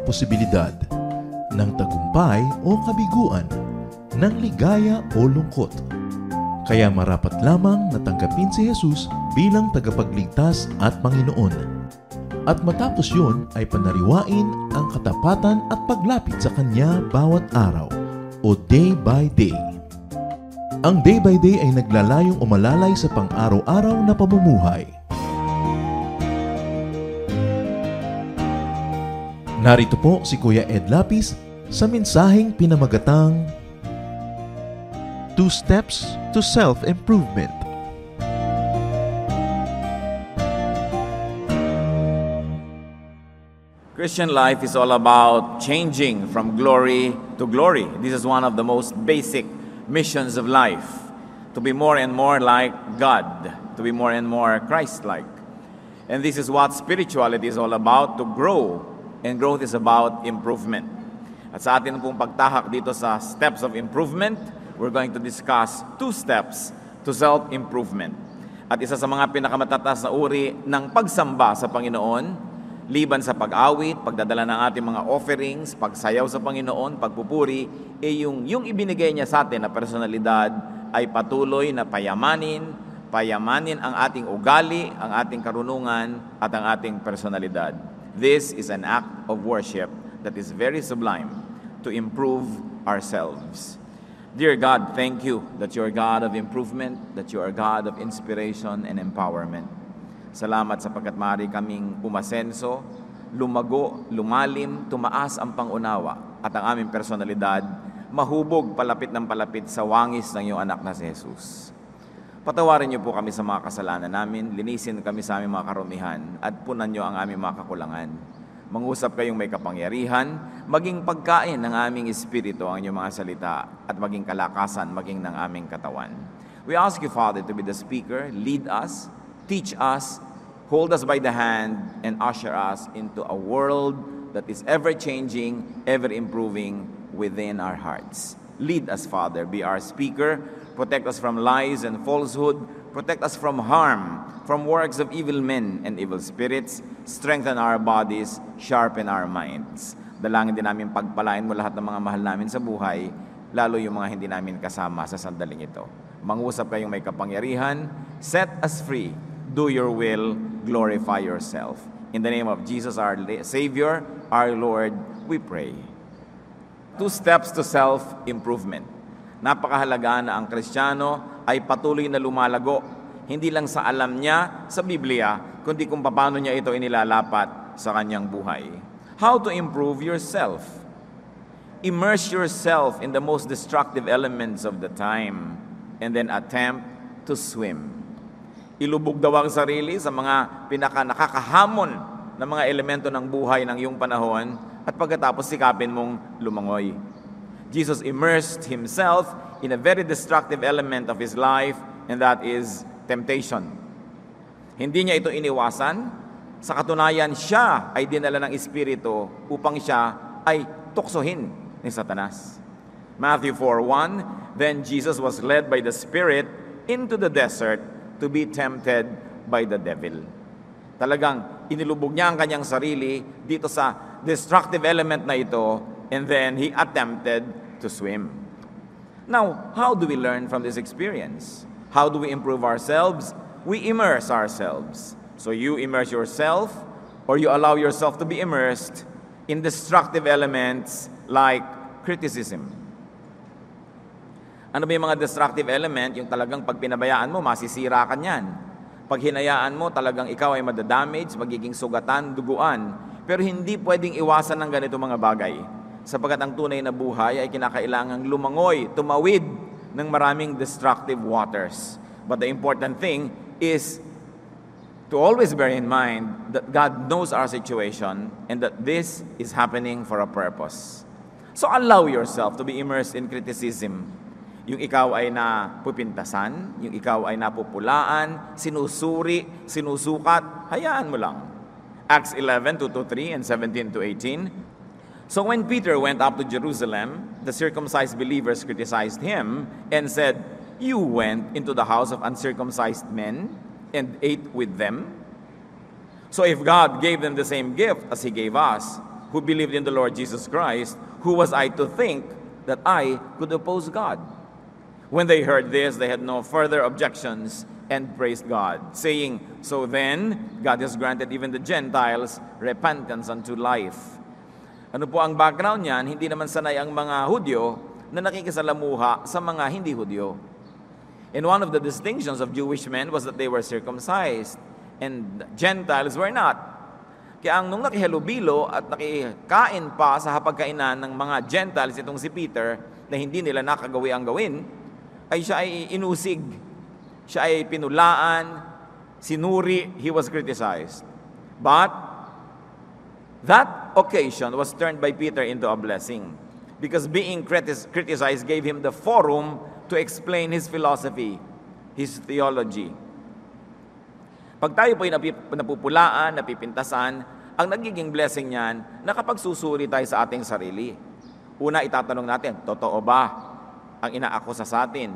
posibilidad ng tagumpay o kabiguan, ng ligaya o lungkot. Kaya marapat lamang na tanggapin si Jesus bilang tagapagligtas at Panginoon. At matapos yun ay panariwain ang katapatan at paglapit sa Kanya bawat araw o day by day. Ang day by day ay naglalayong umalalay sa pang-araw-araw na pamumuhay. Narito po si Kuya Ed Lapis sa mensaheng pinamagatang 2 Steps to Self-Improvement. Christian life is all about changing from glory to glory. This is one of the most basic missions of life, to be more and more like God, to be more and more Christ-like. And this is what spirituality is all about, to grow. And growth is about improvement. At sa atin pong pagtahak dito sa steps of improvement, we're going to discuss 2 steps to self-improvement. At isa sa mga pinakamatatas na uri ng pagsamba sa Panginoon, liban sa pag-awit, pagdadala ng ating mga offerings, pagsayaw sa Panginoon, pagpupuri, yung ibinigay niya sa atin na personalidad ay patuloy na payamanin ang ating ugali, ang ating karunungan, at ang ating personalidad. This is an act of worship that is very sublime to improve ourselves. Dear God, thank you that you are God of improvement, that you are God of inspiration and empowerment. Salamat sapagkat maaari kaming umasenso, lumago, lumalim, tumaas ang pangunawa at ang aming personalidad mahubog palapit ng palapit sa wangis ng iyong anak na si Jesus. Patawarin niyo po kami sa mga kasalanan namin, linisin kami sa aming mga karumihan, at punan niyo ang aming mga kakulangan. Mangusap kayong may kapangyarihan, maging pagkain ng aming espiritu ang inyong mga salita, at maging kalakasan, maging ng aming katawan. We ask you, Father, to be the speaker, lead us, teach us, hold us by the hand, and usher us into a world that is ever-changing, ever-improving within our hearts. Lead us, Father, be our speaker. Protect us from lies and falsehood. Protect us from harm, from works of evil men and evil spirits. Strengthen our bodies, sharpen our minds. Dalangin din namin pagpalain mo lahat ng mga mahal namin sa buhay, lalo yung mga hindi namin kasama sa sandaling ito. Mangusap kayong may kapangyarihan. Set us free. Do your will. Glorify yourself. In the name of Jesus, our Savior, our Lord, we pray. 2 steps to self-improvement. Napakahalaga na ang Kristiyano ay patuloy na lumalago, hindi lang sa alam niya sa Biblia, kundi kung paano niya ito inilalapat sa kanyang buhay. How to improve yourself? Immerse yourself in the most destructive elements of the time and then attempt to swim. Ilubog daw ang sarili sa mga nakakahamon na mga elemento ng buhay ng iyong panahon at pagkatapos sikapin mong lumangoy. Jesus immersed himself in a very destructive element of his life, and that is temptation. Hindi niya ito iniwasan. Sa katunayan, siya ay dinala ng Espiritu upang siya ay tuksohin ni Satanas. Matthew 4:1, then Jesus was led by the Spirit into the desert to be tempted by the devil. Talagang inilubog niya ang kanyang sarili dito sa destructive element na ito, and then he attempted to swim. Now, how do we learn from this experience? How do we improve ourselves? We immerse ourselves. So you immerse yourself, or you allow yourself to be immersed in destructive elements like criticism. Ano ba yung mga destructive element? Yung talagang pag pinabayaan mo, masisira ka niyan. Pag hinayaan mo, talagang ikaw ay madadamage, magiging sugatan, duguan. Pero hindi pwedeng iwasan ng ganito mga bagay. Sapagkat ang tunay na buhay ay kinakailangang lumangoy, tumawid ng maraming destructive waters. But the important thing is to always bear in mind that God knows our situation and that this is happening for a purpose. So allow yourself to be immersed in criticism. Yung ikaw ay napupintasan, yung ikaw ay napupulaan, sinusuri, sinusukat, hayaan mo lang. Acts 11:2-3 and 17-18. So when Peter went up to Jerusalem, the circumcised believers criticized him and said, "You went into the house of uncircumcised men and ate with them? So if God gave them the same gift as He gave us, who believed in the Lord Jesus Christ, who was I to think that I could oppose God? When they heard this, they had no further objections and praised God, saying, So then, God has granted even the Gentiles repentance unto life. Ano po ang background niyan? Hindi naman sanay ang mga Hudyo na nakikisalamuha sa mga hindi Hudyo. And one of the distinctions of Jewish men was that they were circumcised, and Gentiles were not. Kaya nung nakihalubilo at nakikain pa sa hapagkainan ng mga Gentiles itong si Peter, na hindi nila nakagawi ang gawin, ay siya ay inusig, siya ay pinulaan, sinuri, he was criticized. But that occasion was turned by Peter into a blessing, because being criticized gave him the forum to explain his philosophy, his theology. Pag tayo po'y napupulaan, napipintasan, ang nagiging blessing niyan, nakapagsusuri tayo sa ating sarili. Una, itatanong natin, totoo ba ang inaakusa sa atin?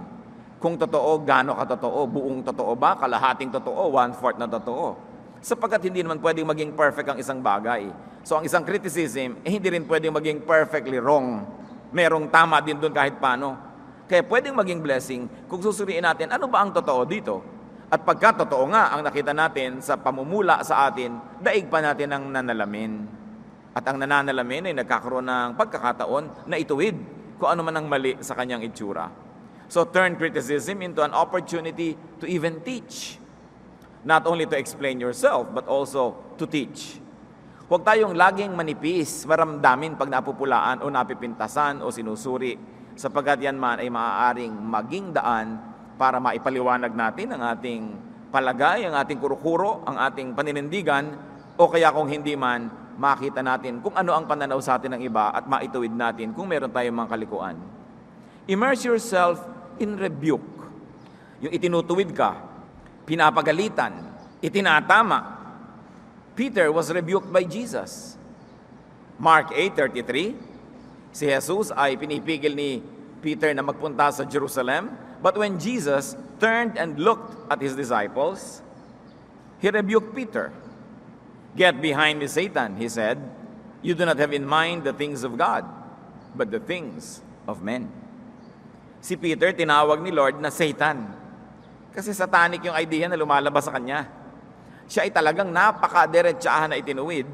Kung totoo, gaano katotoo? Buong totoo ba? Kalahating totoo? 1/4 na totoo? Sapagkat hindi naman pwedeng maging perfect ang isang bagay. So ang isang criticism, hindi rin pwedeng maging perfectly wrong. Merong tama din doon kahit paano. Kaya pwedeng maging blessing kung susuriin natin, ano ba ang totoo dito? At pagka totoo nga ang nakita natin sa pamumula sa atin, daig pa natin ang nanalamin. At ang nananalamin ay nagkakaroon ng pagkakataon na ituwid kung ano man ang mali sa kanyang itsura. So turn criticism into an opportunity to even teach. Not only to explain yourself, but also to teach. Huwag tayong laging manipis, maramdamin pag napupulaan o napipintasan o sinusuri, sapagkat yan man ay maaaring maging daan para maipaliwanag natin ang ating palagay, ang ating kurukuro, ang ating paninindigan, o kaya kung hindi man, makita natin kung ano ang pananaw sa atin ng iba at maituwid natin kung meron tayong mga kalikuan. Immerse yourself in rebuke. Yung itinutuwid ka, pinapagalitan, itinatama. Peter was rebuked by Jesus. Mark 8:33, si Jesus ay pinipigil ni Peter na magpunta sa Jerusalem. But when Jesus turned and looked at his disciples, he rebuked Peter. Get behind me, Satan, he said. You do not have in mind the things of God, but the things of men. Si Peter tinawag ni Lord na Satan. Kasi satanic yung idea na lumalabas sa kanya. Siya ay talagang napaka-diretsahan na itinuwid.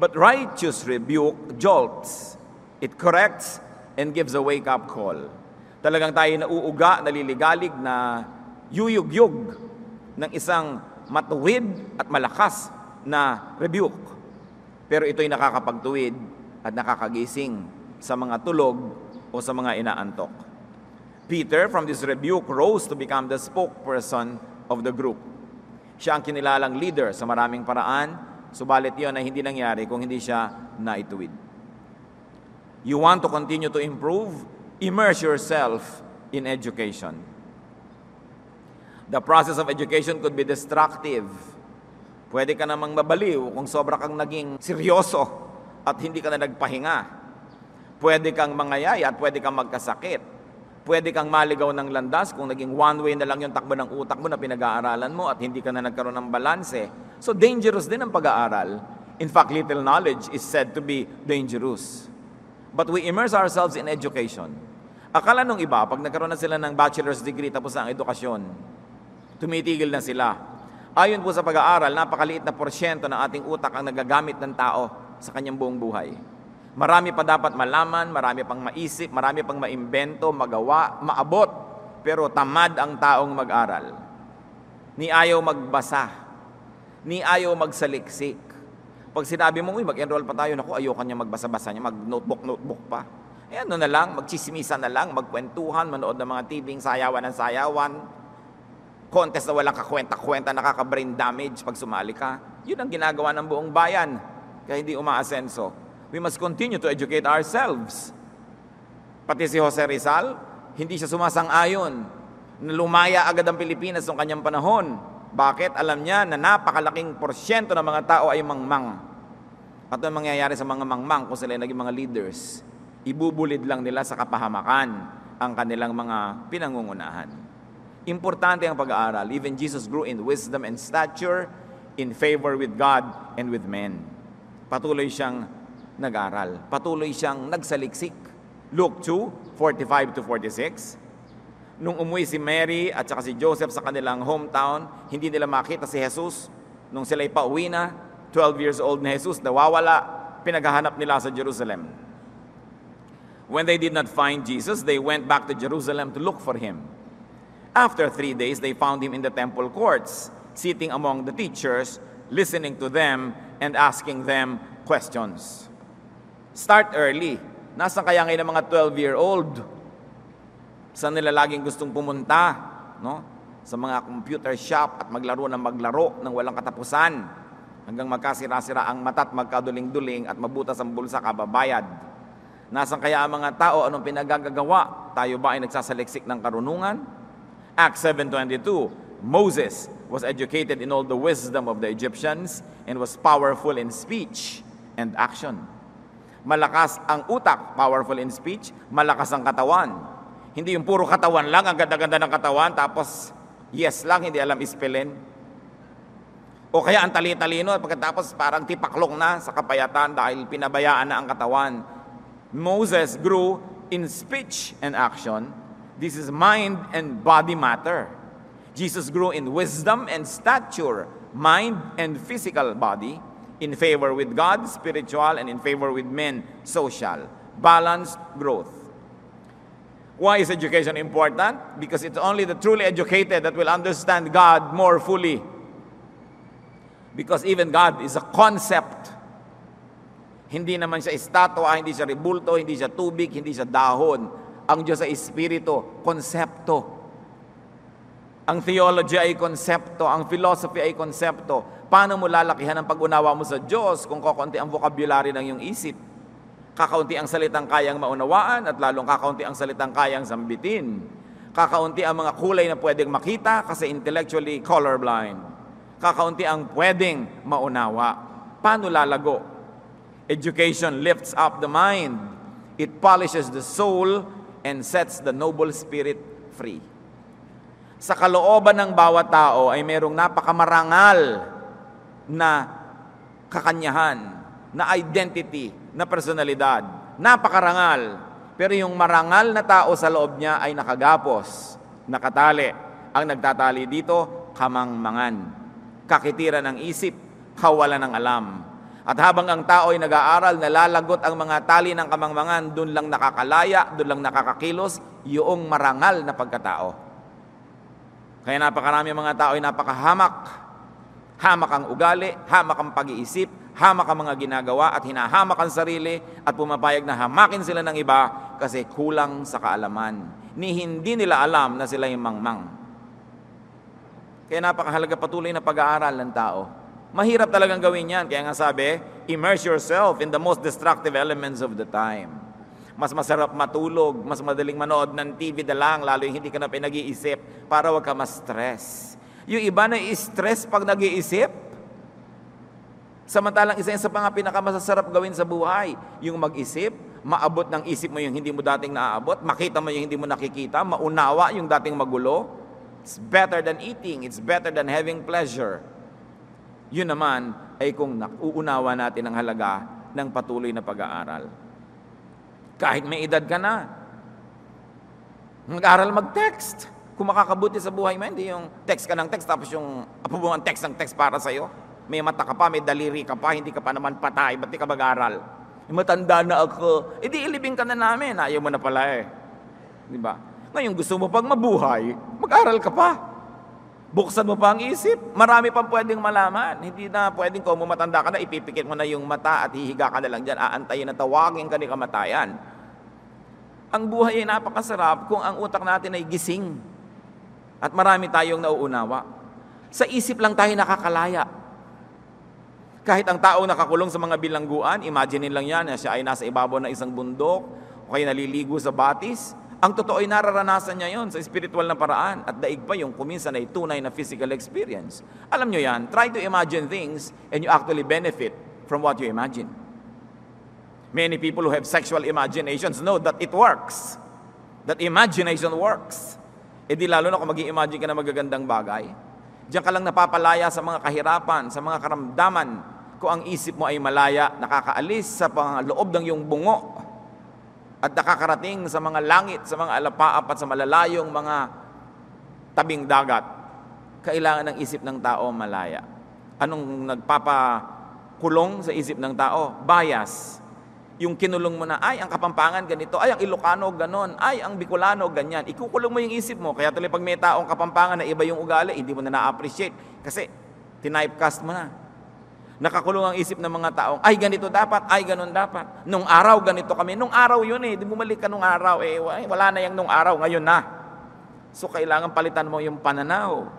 But righteous rebuke jolts. It corrects and gives a wake-up call. Talagang tayo nauuga, naliligalig, na yuyugyug ng isang matuwid at malakas na rebuke. Pero ito'y nakakapagtuwid at nakakagising sa mga tulog o sa mga inaantok. Peter, from this rebuke, rose to become the spokesperson of the group. Siya ang kinilalang leader sa maraming paraan, subalit yun ay hindi nangyari kung hindi siya naituwid. You want to continue to improve? Immerse yourself in education. The process of education could be destructive. Pwede ka namang mabaliw kung sobra kang naging seryoso at hindi ka na nagpahinga. Pwede kang mangayaya at pwede kang magkasakit. Pwede kang maligaw ng landas kung naging one way na lang yung takbo ng utak mo na pinag-aaralan mo at hindi ka na nagkaroon ng balanse. So dangerous din ang pag-aaral. In fact, little knowledge is said to be dangerous. But we immerse ourselves in education. Akala nung iba, pag nagkaroon na sila ng bachelor's degree tapos ang edukasyon, tumitigil na sila. Ayon po sa pag-aaral, napakaliit na porsyento ng ating utak ang nagagamit ng tao sa kanyang buong buhay. Marami pa dapat malaman, marami pang maisip, marami pang maimbento, magawa, maabot. Pero tamad ang taong mag-aral. Ni ayaw magbasa. Ni ayaw magsaliksik. Pag sinabi mo, mag-enroll pa tayo, naku, ayaw kanya magbasa-basa niya, mag-notebook pa. Eh ano na lang, magchismisan na lang, magkwentuhan, manood ng mga TV, sayawan ng sayawan, contest na walang kakwenta-kwenta, nakaka-brain damage pag sumali ka. Yun ang ginagawa ng buong bayan, kaya hindi umaasenso. We must continue to educate ourselves. Pati si Jose Rizal, hindi siya sumasang-ayon na lumaya agad ang Pilipinas noong kanyang panahon. Bakit? Alam niya na napakalaking porsyento ng mga tao ay mangmang. At ano mangyayari sa mga mangmang kung sila naging mga leaders? Ibubulid lang nila sa kapahamakan ang kanilang mga pinangungunahan. Importante ang pag-aaral. Even Jesus grew in wisdom and stature, in favor with God and with men. Patuloy siyang nag-aral. Patuloy siyang nagsaliksik. Luke 2:45-46. Nung umuwi si Mary at saka si Joseph sa kanilang hometown, hindi nila makita si Jesus. Nung sila'y pauwi na, 12 years old na Jesus, nawawala, pinaghahanap nila sa Jerusalem. When they did not find Jesus, they went back to Jerusalem to look for him. After 3 days, they found him in the temple courts, sitting among the teachers, listening to them and asking them questions. Start early. Nasaan kaya ngayon ang mga 12-year-old? Saan nila laging gustong pumunta? No? Sa mga computer shop at maglaro ng walang katapusan. Hanggang magkasira-sira ang mata at magkaduling-duling at mabutas ang bulsa kababayad. Nasaan kaya ang mga tao? Anong pinagagagawa? Tayo ba ay nagsasaliksik ng karunungan? Acts 7:22, Moses was educated in all the wisdom of the Egyptians and was powerful in speech and action. Malakas ang utak, powerful in speech, malakas ang katawan. Hindi yung puro katawan lang, ang ganda-ganda ng katawan, tapos yes lang, hindi alam ispelin. O kaya ang tali-talino, pagkatapos parang tipaklong na sa kapayatan dahil pinabayaan na ang katawan. Moses grew in speech and action. This is mind and body matter. Jesus grew in wisdom and stature, mind and physical body, in favor with God, spiritual, and in favor with men, social. Balanced growth. Why is education important? Because it's only the truly educated that will understand God more fully. Because even God is a concept. Hindi naman siya estatwa, hindi siya rebulto, hindi siya tubig, hindi siya dahon. Ang Diyos ay espiritu, konsepto. Ang theology ay konsepto, ang philosophy ay konsepto. Paano mo lalakihan ang pag-unawa mo sa Diyos kung kakaunti ang vocabulary ng iyong isip? Kakaunti ang salitang kayang maunawaan at lalong kakaunti ang salitang kayang sambitin. Kakaunti ang mga kulay na pwedeng makita kasi intellectually colorblind. Kakaunti ang pwedeng maunawa. Paano lalago? Education lifts up the mind. It polishes the soul and sets the noble spirit free. Sa kalooban ng bawat tao ay merong napakamarangal na kakanyahan, na identity, na personalidad. Napakarangal. Pero yung marangal na tao sa loob niya ay nakagapos, nakatali. Ang nagtatali dito, kamangmangan. Kakitiran ng isip, kawalan ng alam. At habang ang tao ay nag-aaral, nalalagot ang mga tali ng kamangmangan, doon lang nakakalaya, doon lang nakakakilos, yung marangal na pagkatao. Kaya napakarami mga tao ay napakahamak. Hamak ang ugali, hamak ang pag-iisip, hamak ang mga ginagawa at hinahamak ang sarili at pumapayag na hamakin sila ng iba kasi kulang sa kaalaman. Ni hindi nila alam na sila yung mangmang. Kaya napakahalaga patuloy na pag-aaral ng tao. Mahirap talagang gawin yan. Kaya nga sabi, immerse yourself in the most destructive elements of the time. Mas masarap matulog, mas madaling manood ng TV na lang, lalo yung hindi ka na pinag-iisip para wag ka ma-stress. Yung iba na i-stress pag nag-iisip. Samantalang isa sa mga pinakamasasarap gawin sa buhay, yung mag-isip, maabot ng isip mo yung hindi mo dating naaabot, makita mo yung hindi mo nakikita, maunawa yung dating magulo. It's better than eating, it's better than having pleasure. Yun naman ay kung uunawa natin ang halaga ng patuloy na pag-aaral. Kahit may edad ka na, mag-aral mag-text. Kung makakabuti sa buhay mo, hindi yung text ka ng text, tapos yung apubungan text ng text para sa'yo. May mata ka pa, may daliri ka pa, hindi ka pa naman patay, ba't di ka mag-aral? Matanda na ako, edi ilibing ka na namin, ayaw mo na pala eh. Di ba? Ngayon gusto mo pag mabuhay, mag-aral ka pa. Buksan mo pa ang isip, marami pang pwedeng malaman. Hindi na pwedeng kung matanda ka na, ipipikit mo na yung mata at hihiga ka na lang dyan, aantayin na tawagin ka ni kamatayan. Ang buhay ay napakasarap kung ang utak natin ay gising. At marami tayong nauunawa. Sa isip lang tayo nakakalaya. Kahit ang taong nakakulong sa mga bilangguan, imagine lang yan na siya ay nasa ibabaw ng isang bundok o kaya naliligo sa batis. Ang totoo ay nararanasan niya yon sa spiritual na paraan at daig pa yung kuminsan ay tunay na physical experience. Alam nyo yan, try to imagine things and you actually benefit from what you imagine. Many people who have sexual imaginations know that it works. That imagination works. E di lalo na kung mag-i-imagine ka na magagandang bagay. Diyan ka lang napapalaya sa mga kahirapan, sa mga karamdaman. kung ang isip mo ay malaya, nakakaalis sa loob ng iyong bungo at nakakarating sa mga langit, sa mga alapaap at sa malalayong mga tabing dagat, kailangan ng isip ng tao malaya. Anong nagpapakulong sa isip ng tao? Bias. Yung kinulong mo na, ay, ang Kapampangan ganito, ay, ang Ilocano ganon, ay, ang Bicolano ganyan. Ikukulong mo yung isip mo. Kaya tuloy pag may taong Kapampangan na iba yung ugali, hindi mo na na-appreciate. Kasi, tinypecast mo na. Nakakulong ang isip ng mga taong, ay, ganito dapat, ay, ganon dapat. Nung araw, ganito kami. Nung araw yun di bumalik ka nung araw. Wala na yung nung araw, ngayon na. So, kailangan palitan mo yung pananaw.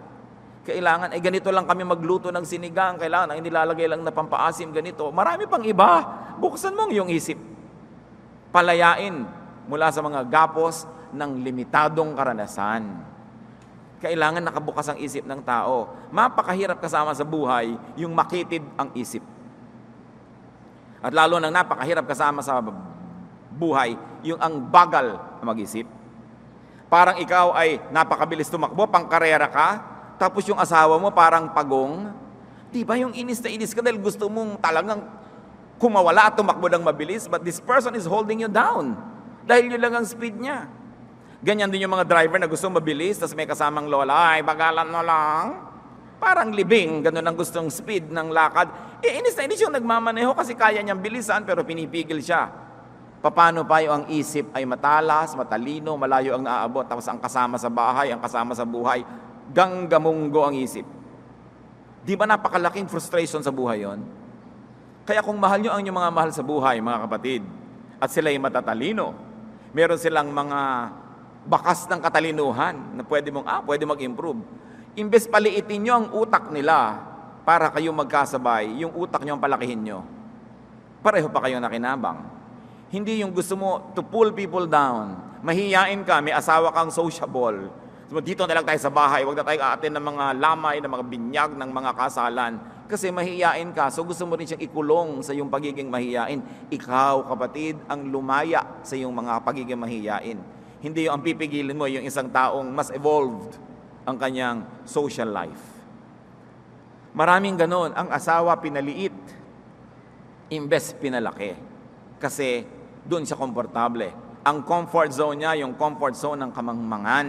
Kailangan, ganito lang kami magluto ng sinigang. Kailangan, nilalagay lang na pampaasim, ganito. Marami pang iba. Buksan mo ang iyong isip. Palayain mula sa mga gapos ng limitadong karanasan. Kailangan nakabukas ang isip ng tao. Mapakahirap kasama sa buhay yung makitid ang isip. At lalo nang napakahirap kasama sa buhay yung ang bagal na mag-isip. Parang ikaw ay napakabilis tumakbo, pangkarera ka, tapos yung asawa mo parang pagong. Diba yung inis na inis ka dahil gusto mong talagang kumawala at tumakbo ng mabilis, but this person is holding you down. Dahil yun lang ang speed niya. Ganyan din yung mga driver na gusto mabilis, tapos may kasamang lola, ay bagalan mo lang. Parang libing, ganun ang gustong speed ng lakad. Inis na inis yung nagmamaneho kasi kaya niyang bilisan pero pinipigil siya. Paano pa yung ang isip ay matalas, matalino, malayo ang naaabot, tapos ang kasama sa bahay, ang kasama sa buhay, ganggamunggo ang isip. Di ba napakalaking frustration sa buhay yon? Kaya kung mahal nyo ang inyong mga mahal sa buhay, mga kapatid, at sila'y matatalino, meron silang mga bakas ng katalinuhan na pwede mag-improve. Imbes paliitin nyo ang utak nila para kayo magkasabay, yung utak nyo ang palakihin nyo. Pareho pa kayong nakinabang. Hindi yung gusto mo to pull people down. Mahihiyain ka, may asawa kang sociable. So, dito na lang tayo sa bahay, huwag na tayo aatin ng mga lamay, ng mga binyag, ng mga kasalan. Kasi mahihiyain ka, so gusto mo rin siyang ikulong sa iyong pagiging mahihiyain. Ikaw, kapatid, ang lumaya sa iyong mga pagiging mahihiyain. Hindi yung ang pipigilin mo, yung isang taong mas evolved ang kanyang social life. Maraming ganon, ang asawa pinaliit, imbes pinalaki. Kasi doon siya komportable. Ang comfort zone niya, yung comfort zone ng kamangmangan.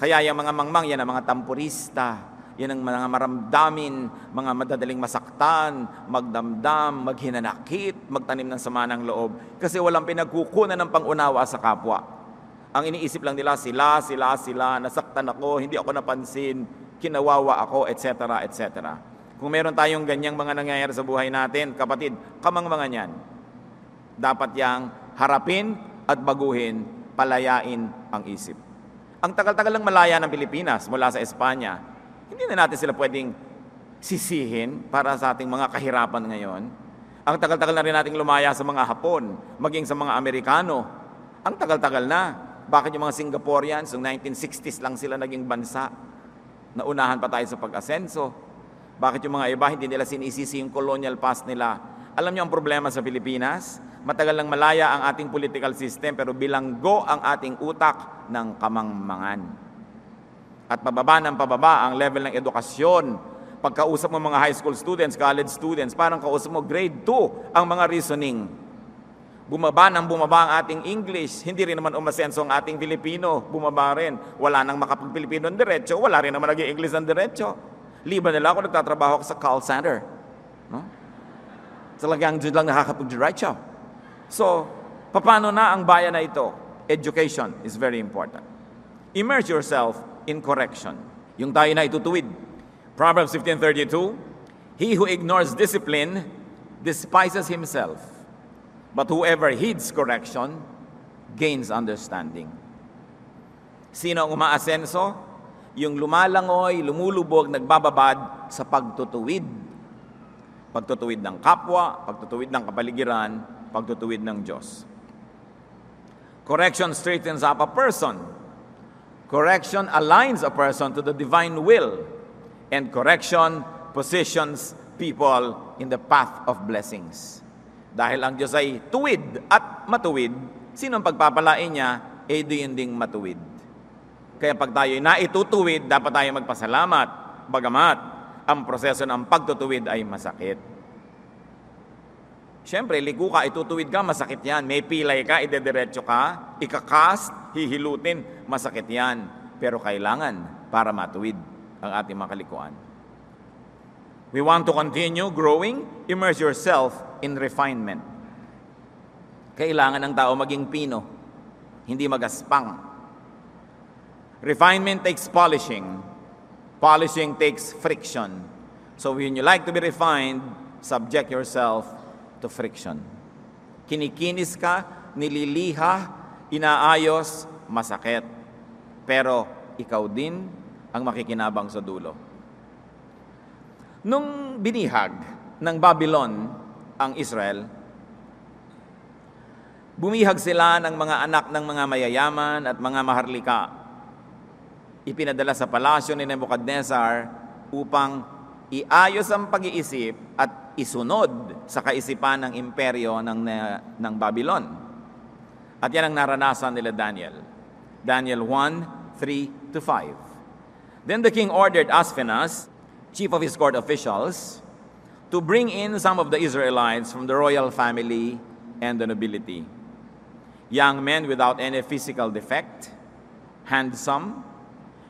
Kaya yung mga mangmang, yan ang mga tampurista, yan ang mga maramdamin, mga madadaling masaktan, magdamdam, maghinanakit, magtanim ng sama ng loob. Kasi walang pinagkukunan ng pangunawa sa kapwa. Ang iniisip lang nila, sila, nasaktan ako, hindi ako napansin, kinawawa ako, etc., etc. Kung meron tayong ganyang mga nangyayari sa buhay natin, kapatid, kamangmangan yan. Dapat yang harapin at baguhin, palayain ang isip. Ang tagal-tagal lang malaya ng Pilipinas mula sa Espanya, hindi na natin sila pwedeng sisihin para sa ating mga kahirapan ngayon. Ang tagal-tagal na rin nating lumaya sa mga Hapon, maging sa mga Amerikano. Ang tagal-tagal na. Bakit yung mga Singaporeans, noong 1960s lang sila naging bansa? Naunahan pa tayo sa pag-asenso. Bakit yung mga iba, hindi nila sinisisi yung colonial past nila? Alam niyo ang problema sa Pilipinas? Matagal lang malaya ang ating political system pero bilanggo ang ating utak ng kamangmangan. At pababa ng pababa ang level ng edukasyon. Pagkausap mo mga high school students, college students, parang kausap mo grade 2 ang mga reasoning. Bumaba ang ating English, hindi rin naman umasenso ang ating Filipino, bumaba rin. Wala nang makapag-Filipino ng diretso, wala rin naman naging English ng diretso. Liban nila ako, nagtatrabaho ako sa call center. No? Talagang dyan lang nakakapag-diretso. So, paano na ang bayan na ito? Education is very important. Immerse yourself in correction. Yung tayo na itutuwid. Proverbs 15:32, he who ignores discipline despises himself, but whoever heeds correction gains understanding. Sino ang umaasenso? Yung lumalangoy, lumulubog, nagbababad sa pagtutuwid. Pagtutuwid ng kapwa, pagtutuwid ng kapaligiran, pagtutuwid ng Diyos. Correction straightens up a person. Correction aligns a person to the divine will. And correction positions people in the path of blessings. Dahil ang Diyos ay tuwid at matuwid, sinong pagpapalain niya, diyan ding matuwid. Kaya pag tayo naitutuwid, dapat tayo magpasalamat. Bagamat, ang proseso ng pagtutuwid ay masakit. Siyempre, liko ka, itutuwid ka, masakit yan. May pilay ka, idediretso ka, ikakast, hihilutin, masakit yan. Pero kailangan para matuwid ang ating mga kalikuan. We want to continue growing, immerse yourself in refinement. Kailangan ng tao maging pino, hindi magaspang. Refinement takes polishing. Polishing takes friction. So when you like to be refined, subject yourself to friction. Kinikinis ka, nililiha, inaayos, masakit. Pero ikaw din ang makikinabang sa dulo. Nung binihag ng Babylon ang Israel, bumihag sila ng mga anak ng mga mayayaman at mga maharlika. Ipinadala sa palasyo ni Nebuchadnezzar upang iayos ang pag-iisip at isunod sa kaisipan ng imperyo ng Babylon. At yan ang naranasan nila Daniel. Daniel 1:3-5. Then the king ordered Aspenaz, chief of his court officials, to bring in some of the Israelites from the royal family and the nobility. Young men without any physical defect, handsome,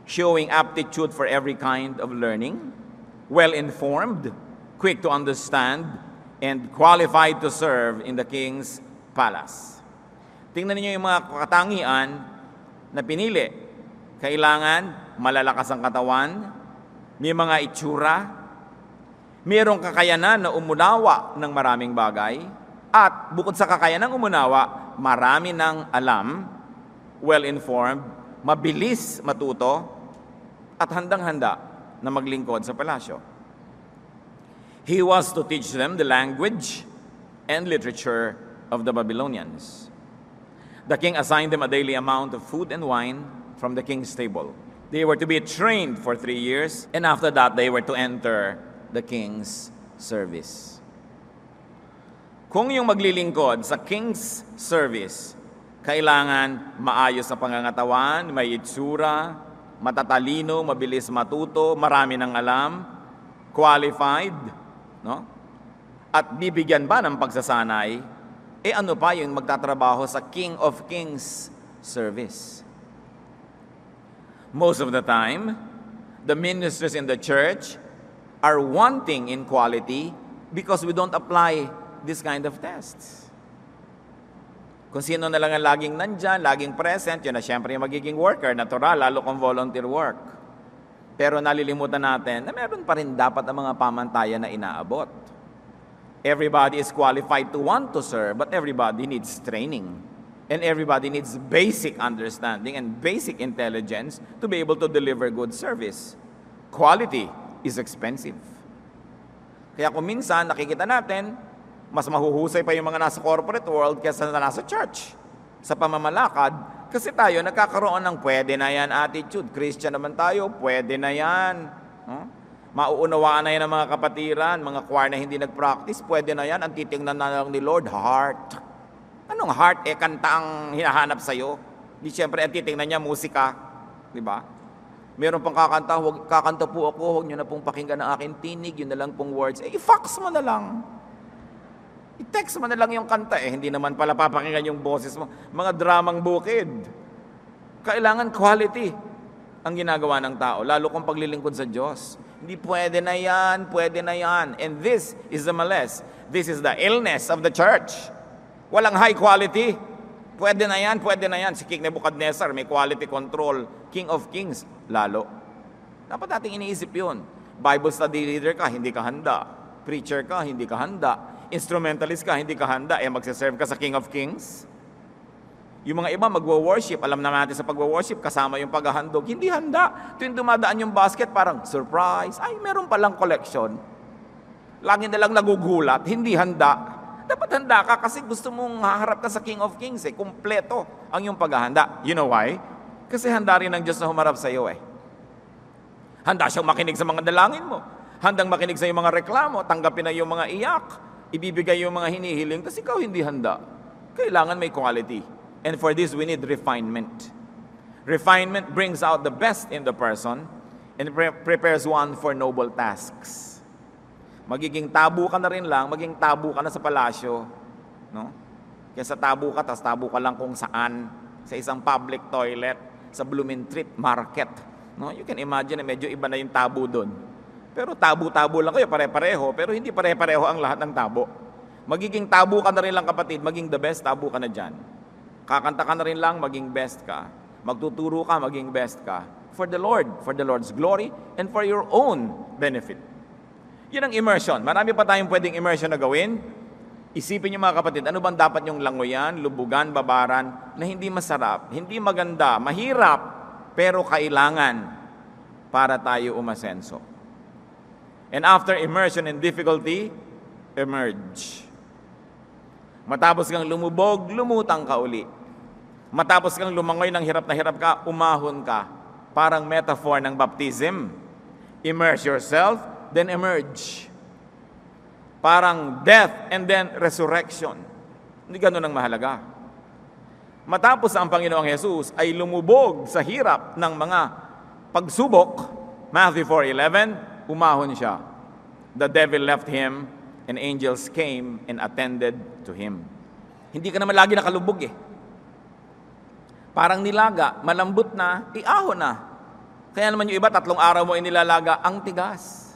showing aptitude for every kind of learning, well-informed, quick to understand, and qualified to serve in the king's palace. Tingnan niyo yung mga katangian na pinili. Kailangan malalakas ang katawan, may mga itsura, mayroong kakayanan na umunawa ng maraming bagay, at bukod sa kakayanan umunawa, marami ng alam, well-informed, mabilis matuto, at handang-handa na maglingkod sa palasyo. He was to teach them the language and literature of the Babylonians. The king assigned them a daily amount of food and wine from the king's table. They were to be trained for 3 years, and after that, they were to enter the king's service. Kung yung maglilingkod sa king's service, kailangan maayos na pangangatawan, may itsura, matatalino, mabilis matuto, marami ng alam, qualified, no? At bibigyan ba ng pagsasanay? Ano pa yung magtatrabaho sa King of Kings service? Most of the time, the ministers in the church are wanting in quality because we don't apply this kind of tests. Kung sino na lang ang laging nandyan, laging present, yun na siyempre yung magiging worker, natural, lalo kung volunteer work. Pero nalilimutan natin na meron pa rin dapat ang mga pamantayan na inaabot. Everybody is qualified to want to serve, but everybody needs training. And everybody needs basic understanding and basic intelligence to be able to deliver good service. Quality is expensive. Kaya kung minsan nakikita natin, mas mahuhusay pa yung mga nasa corporate world kaysa nasa church. Sa pamamalakad, kasi tayo nagkakaroon ng pwede na yan attitude. Christian naman tayo, pwede na yan. Mauunawaan na yan ng mga kapatiran, mga choir na hindi nag-practice, pwede na yan. Ang titingnan na lang ni Lord, heart. Anong heart? Kanta ang hinahanap sa'yo. Di siyempre, ang titingnan niya, musika. Diba? Meron pang kakanta po ako, huwag niyo na pong pakinggan ang aking tinig, yun na lang pong words. I-fax mo na lang. I-text mo na lang yung kanta. Hindi naman pala papakinggan yung boses mo. Mga dramang bukid. Kailangan quality ang ginagawa ng tao, lalo kung paglilingkod sa Diyos. Hindi pwede na yan, pwede na yan. And this is the malice. This is the illness of the church. Walang high quality. Pwede na yan, pwede na yan. Si King Nebuchadnezzar, may quality control. King of Kings, lalo. Dapat nating iniisip yun. Bible study leader ka, hindi ka handa. Preacher ka, hindi ka handa. Instrumentalist ka, hindi ka handa. Magsaserve ka sa King of Kings. Yung mga iba magwo-worship, alam naman natin sa pagwo-worship, kasama yung paghahandog, hindi handa. Tuwing dumadaan yung basket, parang surprise. Ay, meron palang collection. Lagi na lang nagugulat, hindi handa. Dapat handa ka kasi gusto mong haharap ka sa King of Kings. Kumpleto ang yung paghahanda. You know why? Kasi handa rin ng Diyos na humarap sa iyo. Handa siyang makinig sa mga dalangin mo. Handang makinig sa iyong mga reklamo. Tanggapin na yung mga iyak. Ibibigay yung mga hinihiling. Kasi ikaw hindi handa. Kailangan may quality. And for this, we need refinement. Refinement brings out the best in the person and prepares one for noble tasks. Magiging tabo ka na rin lang, maging tabo ka na sa palasyo. No? Kaya sa tabo ka, tas tabo ka lang kung saan, sa isang public toilet, sa Blumentritt Market. No? You can imagine na medyo iba na yung tabo doon. Pero tabo-tabo lang kayo, pare-pareho, pero hindi pare-pareho ang lahat ng tabo. Magiging tabo ka na rin lang kapatid, maging the best, tabo ka na dyan. Kakanta ka na rin lang, maging best ka. Magtuturo ka, maging best ka. For the Lord, for the Lord's glory, and for your own benefit. Yun ang immersion. Marami pa tayong pwedeng immersion na gawin. Isipin niyo mga kapatid, ano bang dapat yung langoyan, lubugan, babaran, na hindi masarap, hindi maganda, mahirap, pero kailangan para tayo umasenso. And after immersion and difficulty, emerge. Matapos kang lumubog, lumutang ka uli. Matapos kang lumangoy ng hirap na hirap ka, umahon ka. Parang metaphor ng baptism. Immerse yourself, then emerge. Parang death and then resurrection. Hindi ganun ang mahalaga. Matapos ang Panginoong Jesus ay lumubog sa hirap ng mga pagsubok, Matthew 4:11, umahon siya. The devil left him and angels came and attended to him. Hindi ka naman lagi nakalubog eh. Parang nilaga, malambot na, iahon na. Kaya naman yung iba, 3 araw mo inilalaga, ang tigas.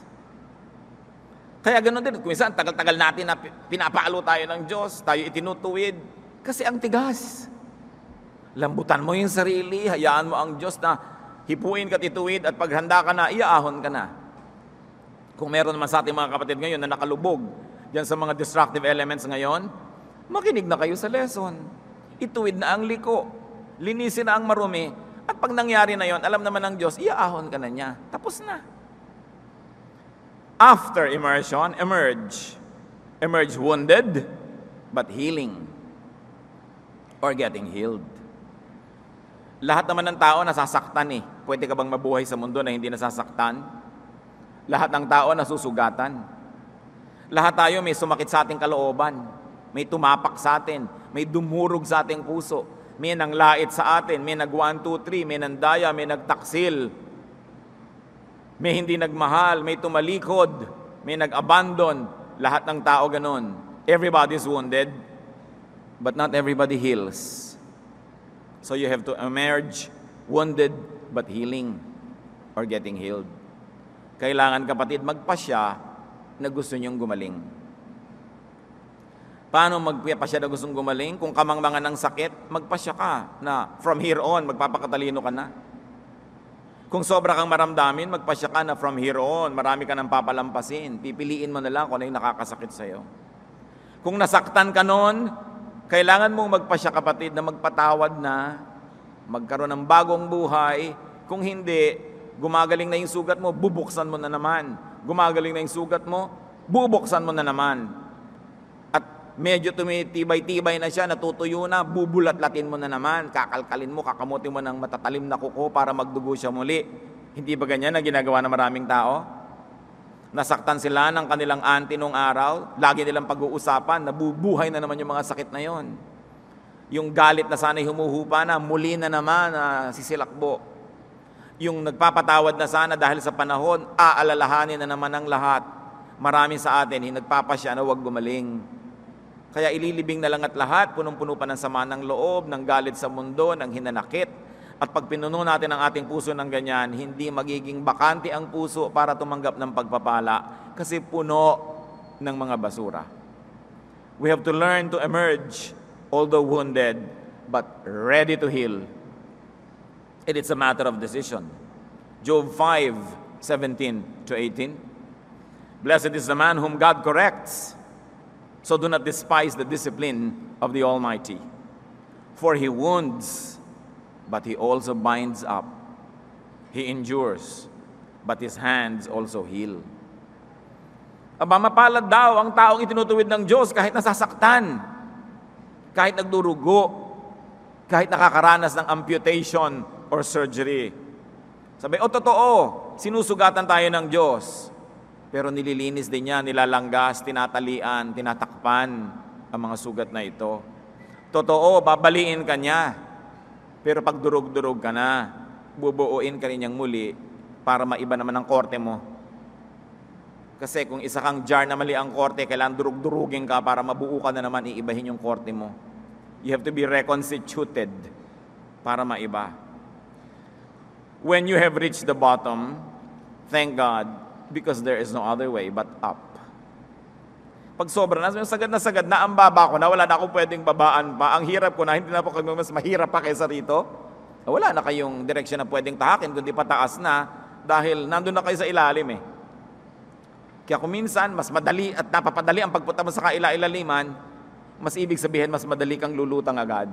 Kaya ganoon din, kung minsan, tagal-tagal natin na pinapaalo tayo ng Diyos, tayo itinutuwid, kasi ang tigas. Lambutan mo yung sarili, hayaan mo ang Diyos na hipuin ka tituwid at paghanda ka na, iaahon ka na. Kung meron naman sa ating mga kapatid ngayon na nakalubog diyan sa mga destructive elements ngayon, makinig na kayo sa lesson. Ituwid na ang liko. Linisin na ang marumi. At pag nangyari na yon, alam naman ng Diyos, iaahon ka na niya. Tapos na. After immersion, emerge. Emerge wounded, but healing. Or getting healed. Lahat naman ng tao nasasaktan eh. Pwede ka bang mabuhay sa mundo na hindi nasasaktan? Lahat ng tao nasusugatan. Lahat tayo may sumakit sa ating kalooban. May tumapak sa atin. May dumurog sa ating puso. May nanglait sa atin. May nag 1, 2, 3. May nandaya. May nagtaksil. May hindi nagmahal. May tumalikod. May nag-abandon. Lahat ng tao ganun. Everybody's wounded. But not everybody heals. So you have to emerge wounded but healing or getting healed. Kailangan kapatid magpasya na gusto niyong gumaling. Paano magpasya na gustong gumaling? Kung kamangmangan ng sakit, magpasya ka na from here on, magpapakatalino ka na. Kung sobra kang maramdamin, magpasya ka na from here on, marami ka nang papalampasin. Pipiliin mo na lang kung ano yung nakakasakit sa'yo. Kung nasaktan ka noon, kailangan mong magpasya kapatid na magpatawad na, magkaroon ng bagong buhay. Kung hindi, gumagaling na yung sugat mo, bubuksan mo na naman. Gumagaling na yung sugat mo, bubuksan mo na naman. At medyo tumitibay-tibay na siya, natutuyo na, bubulat-latin mo na naman. Kakalkalin mo, kakamutin mo ng matatalim na kuko para magdugo siya muli. Hindi ba ganyan ang ginagawa ng maraming tao? Nasaktan sila ng kanilang auntie nung araw, lagi nilang pag-uusapan, nabubuhay na naman yung mga sakit na yon. Yung galit na sana'y humuhupa na, muli na naman sisilakbo. Yung nagpapatawad na sana dahil sa panahon, aalalahanin na naman ang lahat. Marami sa atin, nagpapasya na huwag gumaling. Kaya ililibing na lang at lahat, punong-puno pa ng sama ng loob, ng galit sa mundo, ng hinanakit. At pag pinuno natin ang ating puso ng ganyan, hindi magiging bakante ang puso para tumanggap ng pagpapala kasi puno ng mga basura. We have to learn to emerge, although wounded, but ready to heal. And it's a matter of decision. Job 5:17-18. Blessed is the man whom God corrects, so do not despise the discipline of the Almighty. For he wounds, but he also binds up. He endures, but his hands also heal. Aba, mapalad daw ang taong itinutuwid ng Diyos kahit nasasaktan, kahit nagdurugo, kahit nakakaranas ng amputation or surgery. Sabi, totoo, sinusugatan tayo ng Diyos. Pero nililinis din niya, nilalanggas, tinatalian, tinatakpan ang mga sugat na ito. Totoo, babaliin ka niya. Pero pag durog-durog ka na, bubuuin ka rin niyang muli para maiba naman ang korte mo. Kasi kung isa kang jar na mali ang korte, kailangan durug-durugin ka para mabuo ka na naman, iibahin yung korte mo. You have to be reconstituted para maiba. When you have reached the bottom, thank God, because there is no other way but up. Pag sobra na, sagad na ang baba ko na, wala na akong pwedeng babaan pa. Ang hirap ko na, hindi na po kayo mas mahirap pa kaysa rito. Wala na kayong direksyon na pwedeng tahakin, kundi pataas na, dahil nandun na kayo sa ilalim eh. Kaya kung minsan, mas madali at napapadali ang pagpunta mo sa kaila-ilaliman, mas ibig sabihin, mas madali kang lulutang agad.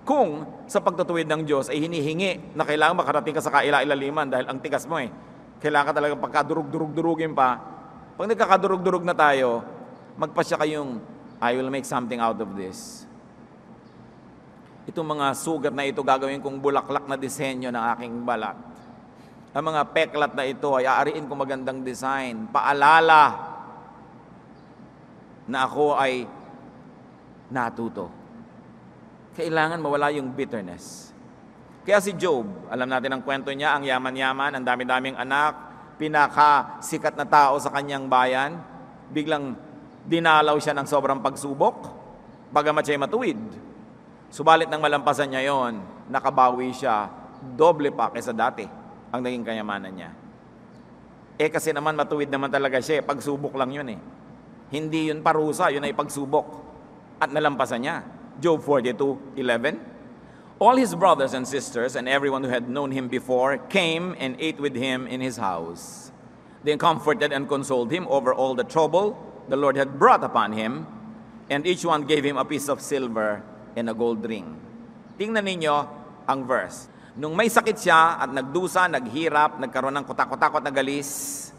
Kung sa pagtutuwid ng Diyos ay hinihingi na kailangan makarating ka sa kaila-ilaliman dahil ang tigas mo eh. Kailangan ka talaga pagkadurug-durug-durugin pa. Pag nagkakadurug-durug na tayo, magpasya kayong, I will make something out of this. Itong mga sugat na ito, gagawin kong bulaklak na disenyo ng aking balat. Ang mga peklat na ito ay aariin kong magandang design. Paalala na ako ay natuto. Kailangan mawala yung bitterness. Kaya si Job, alam natin ang kwento niya, ang yaman-yaman, ang dami-daming anak, pinakasikat na tao sa kanyang bayan, biglang dinalaw siya ng sobrang pagsubok, bagamat siya'y matuwid. Subalit nang malampasan niya yon, nakabawi siya, doble pa kaysa dati ang naging kayamanan niya. Kasi naman matuwid naman talaga siya, pagsubok lang yun eh. Hindi yun parusa, yun ay pagsubok. At nalampasan niya. Job 42:11. All his brothers and sisters and everyone who had known him before came and ate with him in his house. They comforted and consoled him over all the trouble the Lord had brought upon him, and each one gave him a piece of silver and a gold ring. Tingnan ninyo ang verse. Nung may sakit siya at nagdusa, naghirap, nagkaroon ng kutakot-takot na galis,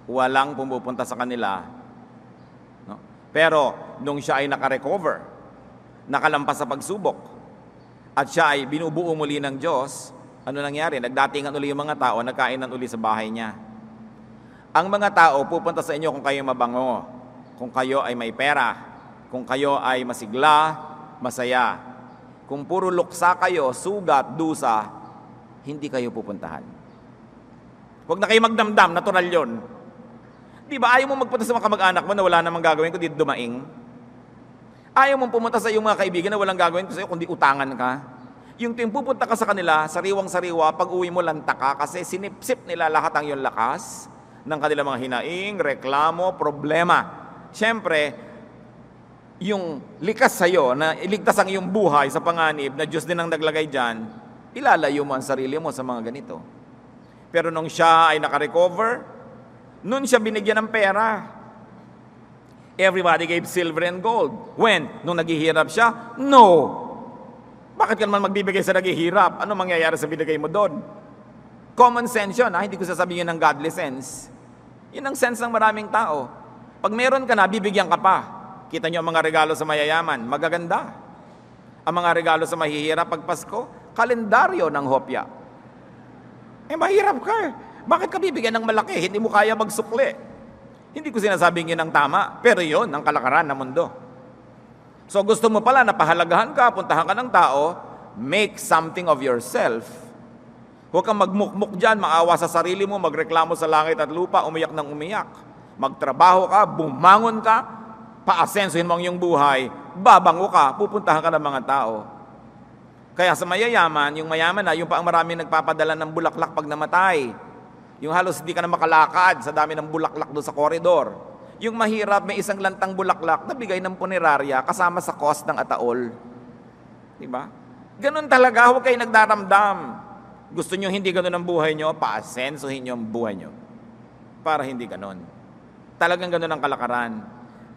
walang pumupunta sa kanila. No? Pero nung siya ay nakarecover, nakalampas sa pagsubok, at siya ay binubuo muli ng Diyos, ano nangyari? Nagdatingan uli yung mga tao, nagkainan uli sa bahay niya. Ang mga tao pupunta sa inyo kung kayo mabango, kung kayo ay may pera, kung kayo ay masigla, masaya. Kung puro luksa kayo, sugat, dusa, hindi kayo pupuntahan. Huwag na kayo magdamdam, natural yun. Di ba, ayaw mo magpunta sa mga kamag-anak mo na wala namang gagawin kundi dumaing? Ayaw mong pumunta sa iyong mga kaibigan na walang gagawin sa'yo kundi utangan ka? Yung tuwing pupunta ka sa kanila, sariwang-sariwa, pag uwi mo lanta ka kasi sinipsip nila lahat ang iyong lakas ng kanilang mga hinaing, reklamo, problema. Siyempre, yung likas sa'yo na iligtas ang iyong buhay sa panganib na Diyos din ang naglagay dyan, ilalayo mo ang sarili mo sa mga ganito. Pero nung siya ay nakarecover, nun siya binigyan ng pera. Everybody gave silver and gold. When? Nung naghihirap siya? No! Bakit ka naman magbibigay sa naghihirap? Ano mangyayari sa binigay mo doon? Common sense yun, ha? Hindi ko sasabihin ng godly sense. Yun ang sense ng maraming tao. Pag meron ka na, bibigyan ka pa. Kita nyo ang mga regalo sa mayayaman, magaganda. Ang mga regalo sa mahihirap pag Pasko, kalendaryo ng hopya. Mahirap ka. Bakit ka bibigyan ng malaki? Hindi mo kaya magsukli. Hindi ko sinasabing yun ang tama, pero yun ang kalakaran ng mundo. So gusto mo pala na pahalagahan ka, puntahan ka ng tao, make something of yourself. Huwag kang magmukmuk dyan, maawa sa sarili mo, magreklamo sa langit at lupa, umiyak ng umiyak. Magtrabaho ka, bumangon ka, paasensuhin mo ang iyong buhay, babango ka, pupuntahan ka ng mga tao. Kaya sa mayayaman, yung mayaman na, yung pa ang maraming nagpapadala ng bulaklak pag namatay. Yung halos hindi ka na makalakad sa dami ng bulaklak doon sa koridor. Yung mahirap, may isang lantang bulaklak na bigay ng punerarya kasama sa cost ng ataol. Diba? Ganun talaga, huwag kayo nagdaramdam. Gusto nyo hindi ganun ang buhay nyo, paasensuhin nyo ang buhay nyo. Para hindi ganun. Talagang ganun ang kalakaran.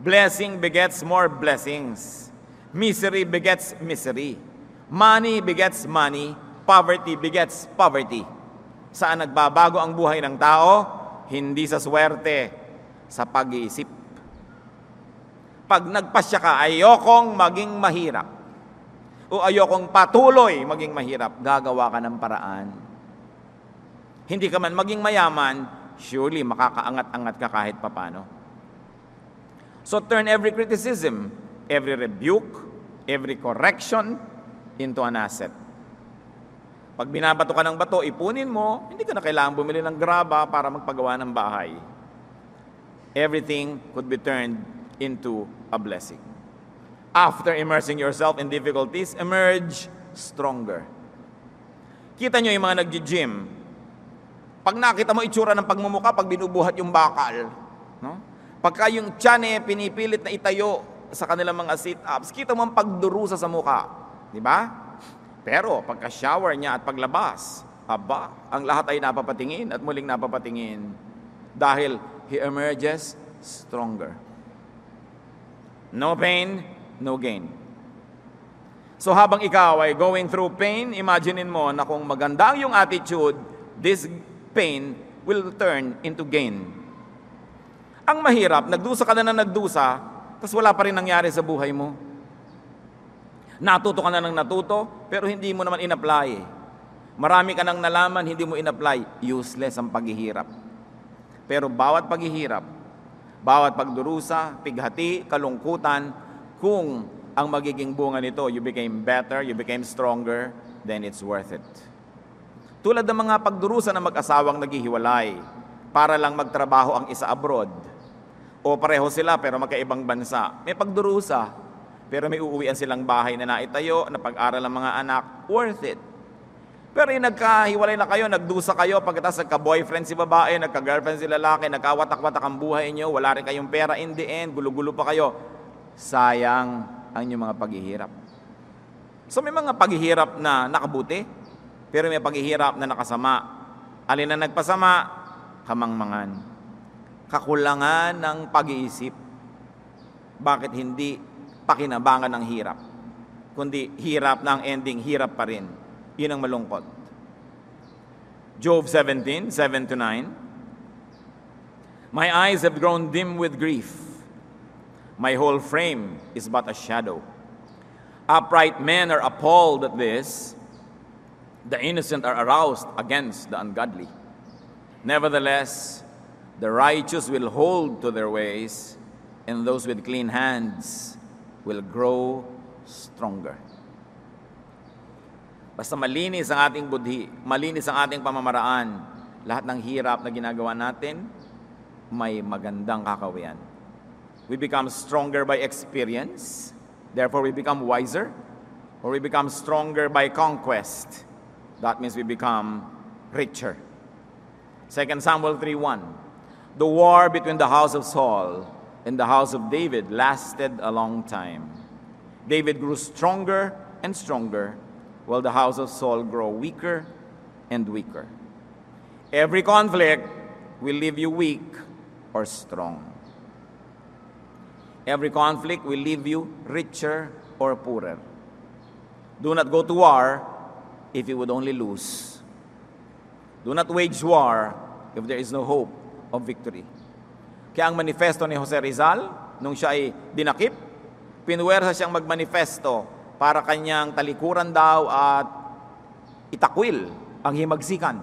Blessing begets more blessings. Misery begets misery. Money begets money. Poverty begets poverty. Saan nagbabago ang buhay ng tao? Hindi sa swerte, sa pag-iisip. Pag nagpasya ka, ayokong maging mahirap. O ayokong patuloy maging mahirap, gagawa ka ng paraan. Hindi ka man maging mayaman, surely makakaangat-angat ka kahit papano. So turn every criticism, every rebuke, every correction into an asset. Pag binabato ka ng bato, ipunin mo, hindi ka na kailangan bumili ng graba para magpagawa ng bahay. everything could be turned into a blessing. After immersing yourself in difficulties, emerge stronger. Kita nyo yung mga nag-gym. Pag nakita mo itsura ng pagmumuka, pag binubuhat yung bakal, no? Pagka yung tiyan pinipilit na itayo sa kanilang mga sit-ups, kita mo ang pagdurusa sa muka. Di ba? Pero pagka shower niya at paglabas, ang lahat ay napapatingin at muling napapatingin dahil he emerges stronger. No pain, no gain. So habang ikaw ay going through pain, imaginein mo na kung maganda yung attitude, this pain will turn into gain. Ang mahirap, nagdusa ka na nagdusa, tapos wala pa rin nangyari sa buhay mo. Natuto ka na ng natuto, pero hindi mo naman in-apply. Marami ka nang nalaman, hindi mo in-apply. Useless ang paghihirap. Pero bawat paghihirap, bawat pagdurusa, pighati, kalungkutan, kung ang magiging bunga nito, you became better, you became stronger, then it's worth it. Tulad ng mga pagdurusa ng mag-asawang naghihiwalay para lang magtrabaho ang isa abroad. O pareho sila pero magkaibang bansa. May pagdurusa, pero may uuwian silang bahay na naitayo, na pag-aral ng mga anak, worth it. Pero yung nagkahiwalay na kayo, nagdusa kayo, pagkatapos nagka-boyfriend si babae, nagka-girlfriend si lalaki, nagkawatak-watak ang buhay niyo, wala rin kayong pera in the end, gulo-gulo pa kayo. Sayang ang inyong mga paghihirap. So may mga paghihirap na nakabuti, pero may paghihirap na nakasama. Alin na nagpasama? Kamangmangan. Kakulangan ng pag-iisip. Bakit hindi pakinabangan ng hirap? Kundi hirap na ang ending, hirap pa rin. Yun ang malungkot. Job 17, 7-9. My eyes have grown dim with grief. My whole frame is but a shadow. Upright men are appalled at this. The innocent are aroused against the ungodly. Nevertheless, the righteous will hold to their ways, and those with clean hands will grow stronger. Basta malinis ang ating budhi, malinis ang ating pamamaraan, lahat ng hirap na ginagawa natin, may magandang kakawian. We become stronger by experience, therefore we become wiser, or we become stronger by conquest. That means we become richer. 2 Samuel 3:1. The war between the house of Saul and the house of David lasted a long time. David grew stronger and stronger, while the house of Saul grew weaker and weaker. Every conflict will leave you weak or strong. Every conflict will leave you richer or poorer. Do not go to war if you would only lose. Do not wage war if there is no hope of victory. Kaya ang manifesto ni Jose Rizal, nung siya ay dinakip, pinuwersa siyang magmanifesto para kanyang talikuran daw at itakwil ang himagsikan.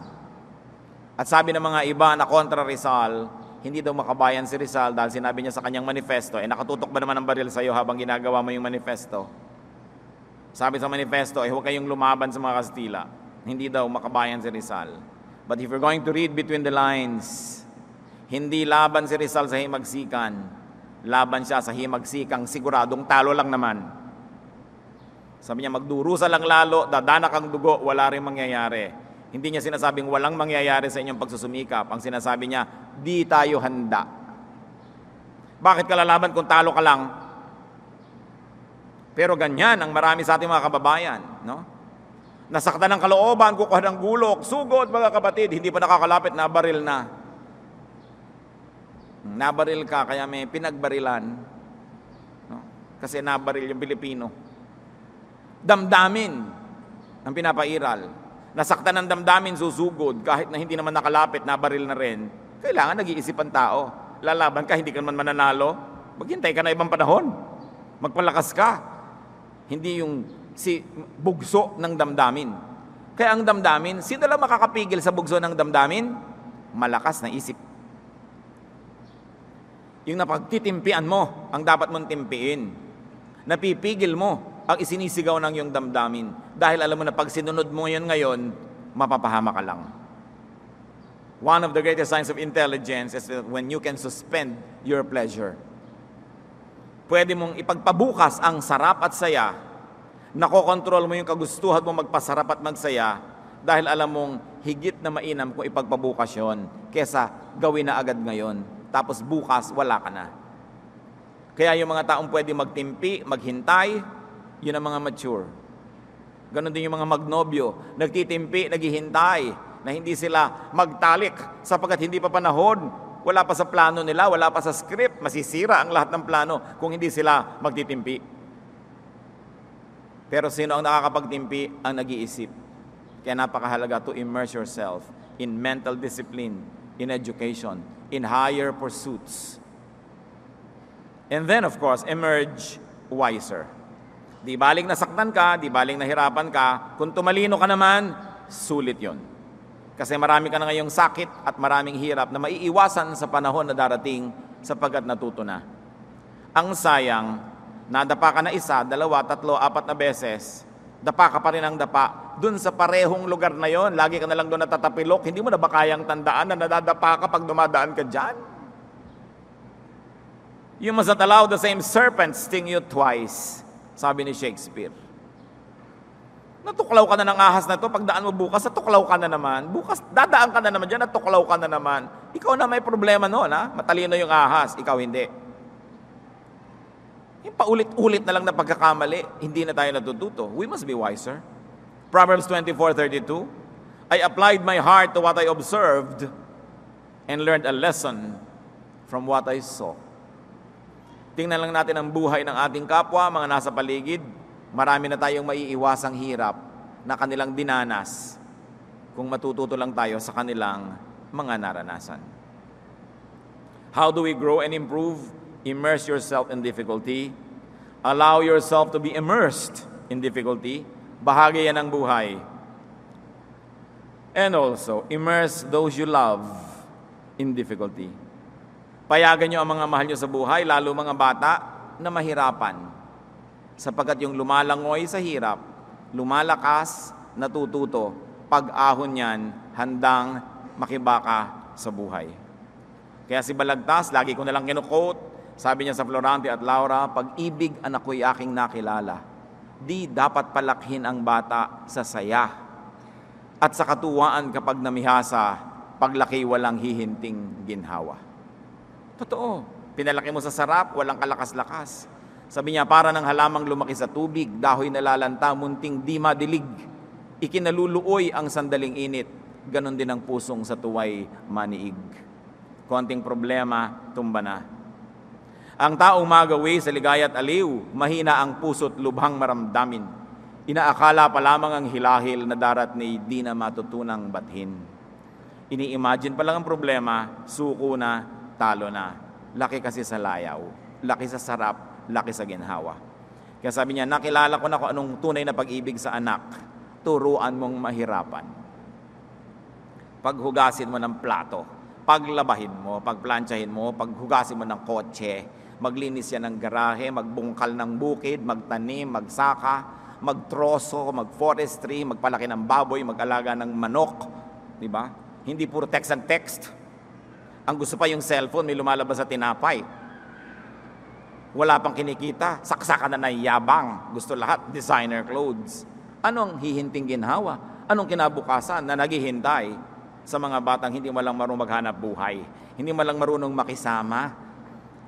At sabi ng mga iba na kontra Rizal, hindi daw makabayan si Rizal dahil sinabi niya sa kanyang manifesto, nakatutok ba naman ang baril sa iyo habang ginagawa mo yung manifesto? Sabi sa manifesto, huwag kayong lumaban sa mga Kastila. Hindi daw makabayan si Rizal. But if you're going to read between the lines, hindi laban si Rizal sa himagsikan. Laban siya sa himagsikang siguradong talo lang naman. Sabi niya, magdurusa lang lalo, dadanak ang dugo, wala rin mangyayari. Hindi niya sinasabing walang mangyayari sa inyong pagsusumikap. Ang sinasabi niya, di tayo handa. Bakit ka lalaban kung talo ka lang? Pero ganyan ang marami sa ating mga kababayan, no? Nasaktan ng kalooban, kukuha ng gulok, sugod mga kapatid, hindi pa nakakalapit, nabaril na. Nabaril ka, kaya may pinagbarilan. No? Kasi nabaril yung Pilipino. Damdamin ang pinapairal. Nasaktan ng damdamin, susugod, kahit na hindi naman nakalapit, nabaril na rin. Kailangan nag-iisip ang tao. Lalaban ka, hindi ka naman mananalo. Maghintay ka na ibang panahon. Magpalakas ka. Hindi yung bugso ng damdamin. Kaya ang damdamin, sino lang makakapigil sa bugso ng damdamin? Malakas na isip. Yung napagtitimpian mo, ang dapat mong timpiin. Napipigil mo ang isinisigaw ng iyong damdamin. Dahil alam mo na pag sinunod mo yun ngayon, mapapahama ka lang. One of the greatest signs of intelligence is that when you can suspend your pleasure. Pwede mong ipagpabukas ang sarap at saya, nakokontrol mo yung kagustuhan mo magpasarap at magsaya dahil alam mong higit na mainam kung ipagpabukas yun kesa gawin na agad ngayon. Tapos bukas, wala ka na. Kaya yung mga taong pwede magtimpi, maghintay, yun ang mga mature. Ganon din yung mga magnobyo, nagtitimpi, naghihintay, na hindi sila magtalik sapagkat hindi pa panahon, wala pa sa plano nila, wala pa sa script, masisira ang lahat ng plano kung hindi sila magtitimpi. Pero sino ang nakakapagtimpi? Ang nag-iisip. Kaya napakahalaga to immerse yourself in mental discipline, in education, in higher pursuits. And then, of course, emerge wiser. Di baling nasaktan ka, di baling nahirapan ka, kung tumalino ka naman, sulit yon. Kasi marami ka na ngayong sakit at maraming hirap na maiiwasan sa panahon na darating sapagkat natuto na. Ang sayang, nadapa ka na isa, dalawa, tatlo, apat na beses, dapa ka pa rin ang dapa, dun sa parehong lugar na yon, lagi ka na lang doon natatapilok, hindi mo na ba kayang tandaan na nadadapa ka pag dumadaan ka dyan? You must not allow the same serpent sting you twice, sabi ni Shakespeare. Natuklaw ka na ng ahas na to, pagdaan mo bukas, natuklaw ka na naman. Bukas, dadaan ka na naman dyan, natuklaw ka na naman. Ikaw na may problema noon, ha? Matalino yung ahas, ikaw hindi. Yung paulit-ulit na lang na pagkakamali, hindi na tayo natututo. We must be wiser. Proverbs 24:32, I applied my heart to what I observed and learned a lesson from what I saw. Tingnan lang natin ang buhay ng ating kapwa, mga nasa paligid. Marami na tayong maiiwasang hirap na kanilang dinanas kung matututo lang tayo sa kanilang mga naranasan. How do we grow and improve? Immerse yourself in difficulty. Allow yourself to be immersed in difficulty. Bahagi yan ng buhay. And also, immerse those you love in difficulty. Payagan nyo ang mga mahal nyo sa buhay, lalo mga bata, na mahirapan. Sapagkat yung lumalangoy sa hirap, lumalakas, natututo, pag-ahon yan, handang makibaka sa buhay. Kaya si Balagtas, lagi ko nalang kinukote, sabi niya sa Florante at Laura, pag-ibig anak ko'y aking nakilala, di dapat palakhin ang bata sa saya. At sa katuwaan kapag namihasa, paglaki walang hihinting ginhawa. Totoo, pinalaki mo sa sarap, walang kalakas-lakas. Sabi niya, para ng halamang lumaki sa tubig, dahoy nalalanta, munting di madilig. Ikinaluluoy ang sandaling init, ganon din ang pusong sa tuway maniig. Konting problema, tumba na. Ang taong magawi sa ligaya at aliw, mahina ang puso't lubhang maramdamin. Inaakala pa lamang ang hilahil na darat ni di na matutunang bathin. Ini-imagine pa lang ang problema, suko na, talo na. Laki kasi sa layaw, laki sa sarap, laki sa ginhawa. Kaya sabi niya, nakilala ko na kung anong tunay na pag-ibig sa anak. Turuan mong mahirapan. Paghugasin mo ng plato, paglabahin mo, pagplansyahin mo, paghugasin mo ng kotse, maglinis yan ng garahe, magbungkal ng bukid, magtanim, magsaka, magtroso, magforestry, magpalaki ng baboy, mag-alaga ng manok. Diba? Hindi puro text ang text. Ang gusto pa yung cellphone, may lumalabas sa tinapay. Wala pang kinikita, saksakan na yabang, gusto lahat, designer clothes. Anong hihinting ginhawa? Anong kinabukasan na naghihintay sa mga batang hindi mo lang marunong maghanap buhay? Hindi mo lang marunong makisama?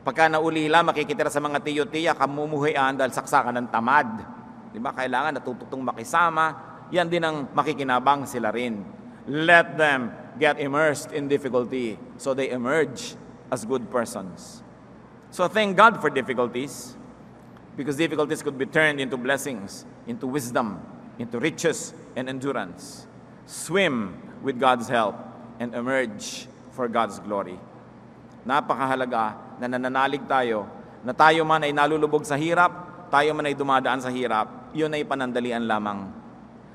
Pagka naulila, makikitira sa mga tiyo-tiya, kamumuhayan dahil saksakan ng tamad. Diba? Kailangan natututong makisama. Yan din ang makikinabang sila rin. Let them get immersed in difficulty so they emerge as good persons. So thank God for difficulties, because difficulties could be turned into blessings, into wisdom, into riches and endurance. Swim with God's help and emerge for God's glory. Napakahalaga na nananalig tayo, na tayo man ay nalulubog sa hirap, tayo man ay dumadaan sa hirap, yun ay panandalian lamang.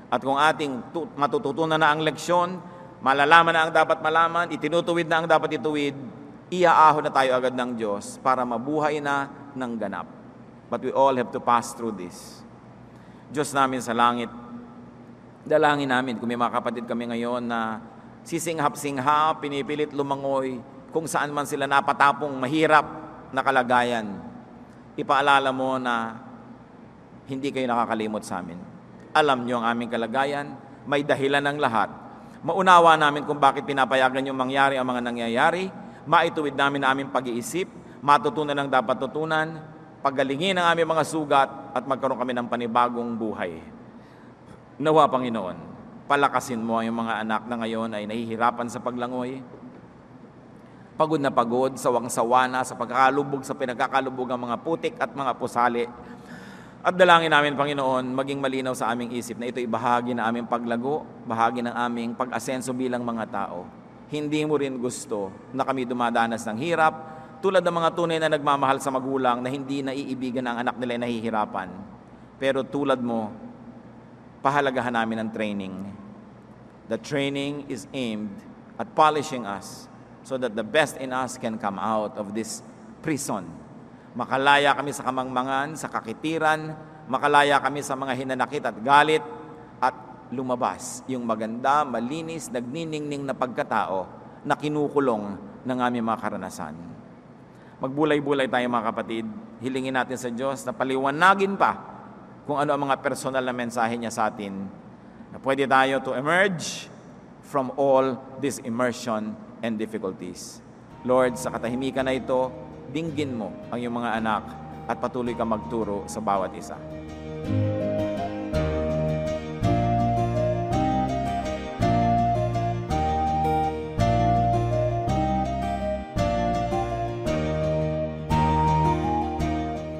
At kung ating matututunan na ang leksyon, malalaman na ang dapat malaman, itinutuwid na ang dapat ituwid, iaahon na tayo agad ng Diyos para mabuhay na ng ganap. But we all have to pass through this. Diyos namin sa langit, dalangin namin kung may mga kapatid kami ngayon na sisinghap-singhap, pinipilit lumangoy, kung saan man sila napatapong mahirap na kalagayan. Ipaalala mo na hindi kayo nakakalimot sa amin. Alam niyo ang aming kalagayan, may dahilan ng lahat. Maunawa namin kung bakit pinapayagan niyong mangyari ang mga nangyayari, maituwid namin ang aming pag-iisip, matutunan ang dapat tutunan, pagalingin ang aming mga sugat at magkaroon kami ng panibagong buhay. Nawa, Panginoon, palakasin mo ang mga anak na ngayon ay nahihirapan sa paglangoy, pagod na pagod, sawang-sawa na sa pagkakalubog sa pinagkakalubog ang mga putik at mga pusali. At dalangin namin, Panginoon, maging malinaw sa aming isip na ito'y bahagi ng aming paglago, bahagi ng aming pag-asenso bilang mga tao. Hindi mo rin gusto na kami dumadanas ng hirap, tulad ng mga tunay na nagmamahal sa magulang na hindi naiibigan ang anak nila ay nahihirapan. Pero tulad mo, pahalagahan namin ang training. The training is aimed at polishing us so that the best in us can come out of this prison. Makalaya kami sa kamangmangan, sa kakitiran, makalaya kami sa mga hinanakit at galit, at lumabas yung maganda, malinis, nagniningning na pagkatao na kinukulong ng aming mga karanasan. Magbulay-bulay tayo mga kapatid, hilingin natin sa Diyos na paliwanagin pa kung ano ang mga personal na mensahe niya sa atin, na pwede tayo to emerge from all this immersion and difficulties. Lord, sa katahimikan na ito, dinggin mo ang iyong mga anak at patuloy ka magturo sa bawat isa.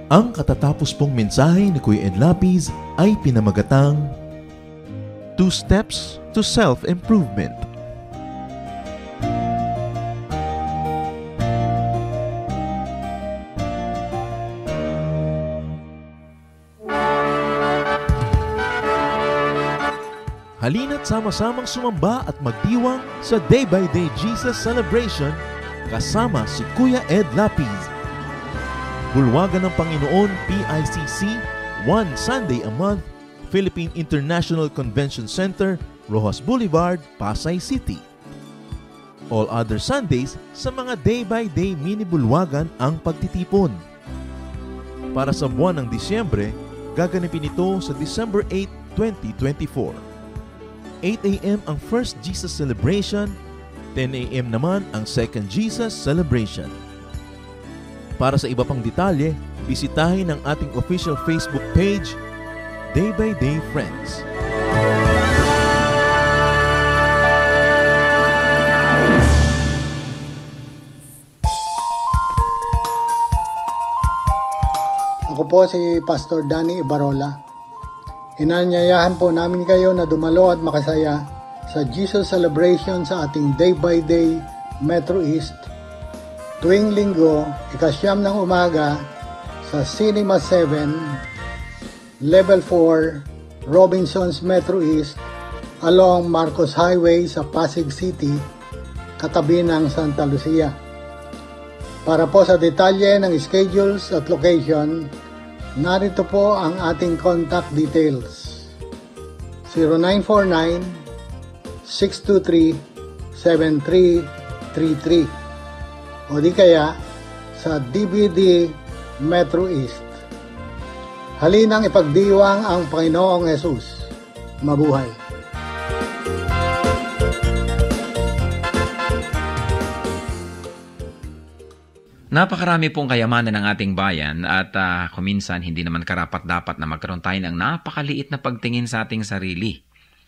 Ang katatapos pong mensahe ni Kuya Ed Lapiz ay pinamagatang 2 Steps to Self-Improvement. Halina't sama-samang sumamba at magdiwang sa Day by Day Jesus Celebration kasama si Kuya Ed Lapiz. Bulwagan ng Panginoon PICC, one Sunday a month, Philippine International Convention Center, Rojas Boulevard, Pasay City. All other Sundays sa mga Day by Day mini bulwagan ang pagtitipon. Para sa buwan ng Disyembre, gaganapin ito sa December 8, 2024. 8 a.m. ang First Jesus Celebration, 10 a.m. naman ang Second Jesus Celebration. Para sa iba pang detalye, bisitahin ang ating official Facebook page, Day by Day Friends. Ako po si Pastor Danny Ibarola. Inanyayahan po namin kayo na dumalo at makasaya sa Jesus Celebration sa ating Day by Day Metro East tuwing linggo, 9:00 ng umaga sa Cinema 7, Level 4, Robinsons Metro East along Marcos Highway sa Pasig City, katabi ng Santa Lucia. Para po sa detalye ng schedules at location, narito po ang ating contact details. 0949-623-7333 o di kaya sa DBD Metro East. Halinang ipagdiwang ang Panginoong Hesus. Mabuhay! Napakarami pong kayamanan ng ating bayan at kuminsan hindi naman karapat-dapat na magkaroon tayo ng napakaliit na pagtingin sa ating sarili.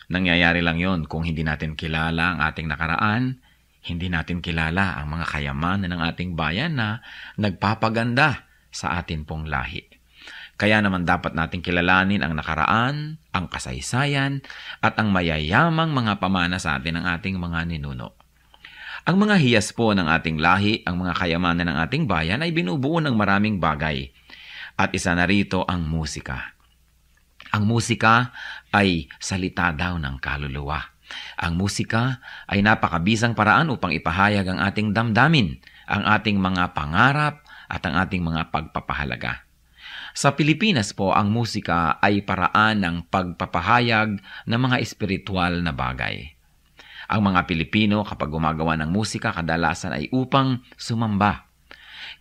Nangyayari lang yon kung hindi natin kilala ang ating nakaraan, hindi natin kilala ang mga kayamanan ng ating bayan na nagpapaganda sa atin pong lahi. Kaya naman dapat nating kilalanin ang nakaraan, ang kasaysayan, at ang mayayamang mga pamana sa atin ng ating mga ninuno. Ang mga hiyas po ng ating lahi, ang mga kayamanan ng ating bayan ay binubuo ng maraming bagay. At isa na rito ang musika. Ang musika ay salita daw ng kaluluwa. Ang musika ay napakabisang paraan upang ipahayag ang ating damdamin, ang ating mga pangarap at ang ating mga pagpapahalaga. Sa Pilipinas po, ang musika ay paraan ng pagpapahayag ng mga espiritual na bagay. Ang mga Pilipino kapag gumagawa ng musika kadalasan ay upang sumamba.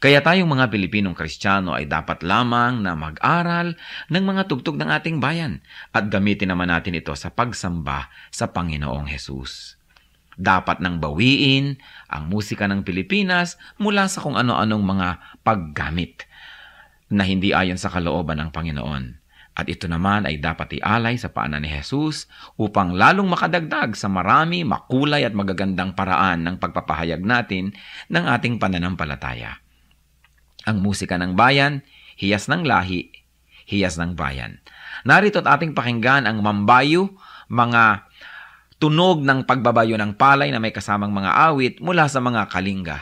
Kaya tayong mga Pilipinong Kristiyano ay dapat lamang na mag-aral ng mga tugtog ng ating bayan at gamitin naman natin ito sa pagsamba sa Panginoong Hesus. Dapat nang bawiin ang musika ng Pilipinas mula sa kung ano-anong mga paggamit na hindi ayon sa kalooban ng Panginoon. At ito naman ay dapat ialay sa paanan ni Hesus upang lalong makadagdag sa marami, makulay at magagandang paraan ng pagpapahayag natin ng ating pananampalataya. Ang musika ng bayan, hiyas ng lahi, hiyas ng bayan. Narito at ating pakinggan ang mambayo, mga tunog ng pagbabayo ng palay na may kasamang mga awit mula sa mga kalinga.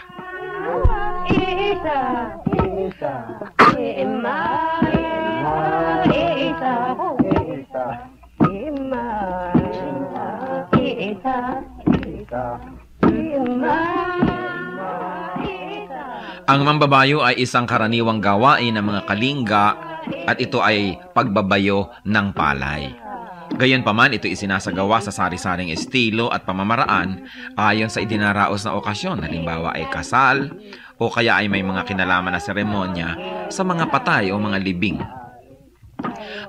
Ang mambabayo ay isang karaniwang gawain ng mga kalinga at ito ay pagbabayo ng palay. Gayunpaman, ito isinasagawa sa sari-saring estilo at pamamaraan ayon sa idinaraos na okasyon. Halimbawa ay kasal o kaya ay may mga kinalaman na seremonya sa mga patay o mga libing.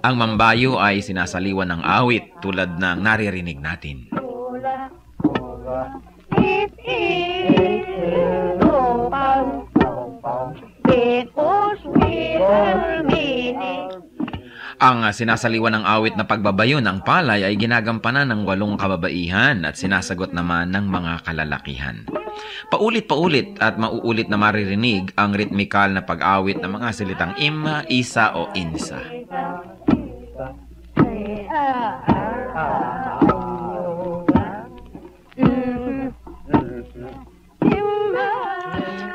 Ang mambayo ay sinasaliwan ng awit tulad ng naririnig natin. Ang sinasaliwan ng awit na pagbabayo ng palay ay ginagampanan ng 8 kababaihan at sinasagot naman ng mga kalalakihan. Paulit-paulit at mauulit na maririnig ang ritmikal na pag-awit ng mga salitang ima, isa o insa.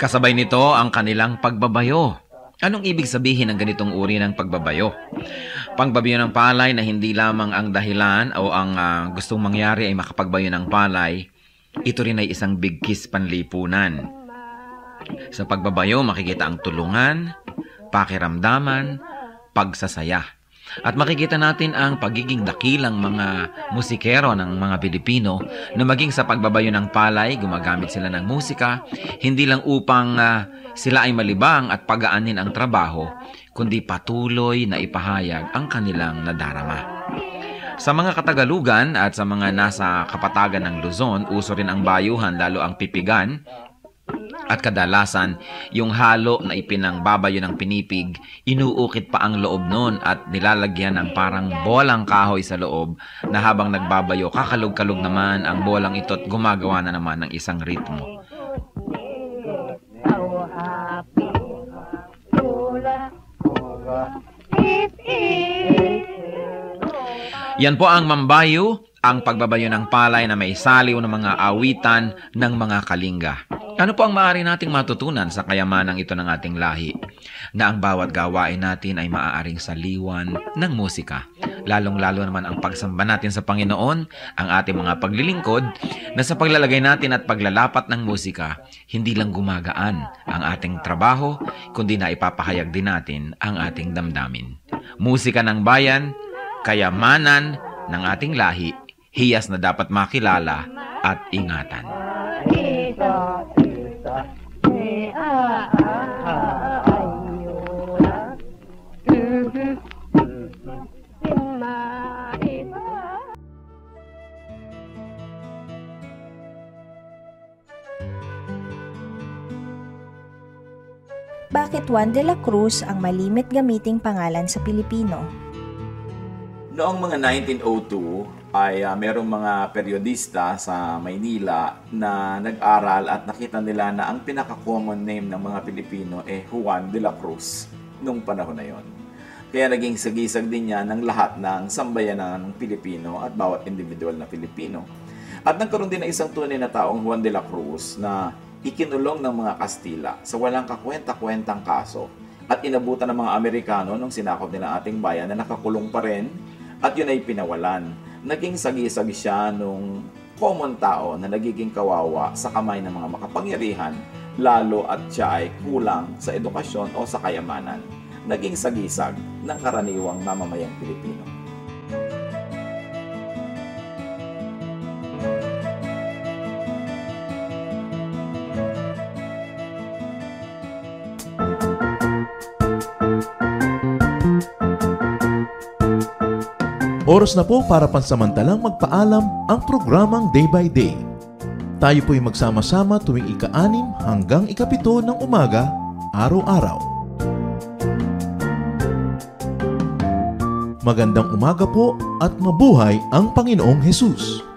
Kasabay nito ang kanilang pagbabayo. Anong ibig sabihin ng ganitong uri ng pagbabayo? Pangbabayo ng palay na hindi lamang ang dahilan o ang gustong mangyari ay makapagbayo ng palay, ito rin ay isang bigkis panlipunan. Sa pagbabayo, makikita ang tulungan, pakiramdaman, pagsasaya. At makikita natin ang pagiging dakilang mga musikero ng mga Pilipino na maging sa pagbabayo ng palay, gumagamit sila ng musika, hindi lang upang sila ay malibang at pagaanin ang trabaho, kundi patuloy na ipahayag ang kanilang nadarama. Sa mga Katagalugan at sa mga nasa kapatagan ng Luzon, uso rin ang bayuhan, lalo ang pipigan. At kadalasan, yung halo na ipinangbabayo ng pinipig, inuukit pa ang loob nun at nilalagyan ng parang bolang kahoy sa loob na habang nagbabayo, kakalog-kalog naman ang bolang ito at gumagawa na naman ng isang ritmo. Yan po ang mambayo, ang pagbabayo ng palay na may saliw ng mga awitan ng mga kalinga. Ano po ang maaari nating matutunan sa kayamanang ito ng ating lahi? Na ang bawat gawain natin ay maaaring saliwan ng musika. Lalong-lalo naman ang pagsamba natin sa Panginoon, ang ating mga paglilingkod, na sa paglalagay natin at paglalapat ng musika, hindi lang gumagaan ang ating trabaho, kundi na ipapahayag din natin ang ating damdamin. Musika ng bayan, kayamanan ng ating lahi, hiyas na dapat makilala at ingatan. Bakit Juan de la Cruz ang malimit gamiting pangalan sa Pilipino? Noong mga 1902 ay merong mga periodista sa Maynila na nag-aral at nakita nila na ang pinaka-common name ng mga Pilipino ay Juan de la Cruz nung panahon na yon. Kaya naging sagisag din niya ng lahat ng sambayanan ng Pilipino at bawat individual na Pilipino. At nagkaroon din ng isang tunay na taong Juan de la Cruz na ikinulong ng mga Kastila sa walang kakwenta-kwentang kaso at inabutan ng mga Amerikano nung sinakop nila ating bayan na nakakulong pa rin at yun ay pinawalan. Naging sagisag siya nung common tao na nagiging kawawa sa kamay ng mga makapangyarihan, lalo at siya ay kulang sa edukasyon o sa kayamanan. Naging sagisag ng karaniwang mamamayang Pilipino. Oras na po para pansamantalang magpaalam ang programang Day by Day. Tayo po'y magsama-sama tuwing ika-6 hanggang ika-7 ng umaga, araw-araw. Magandang umaga po at mabuhay ang Panginoong Hesus!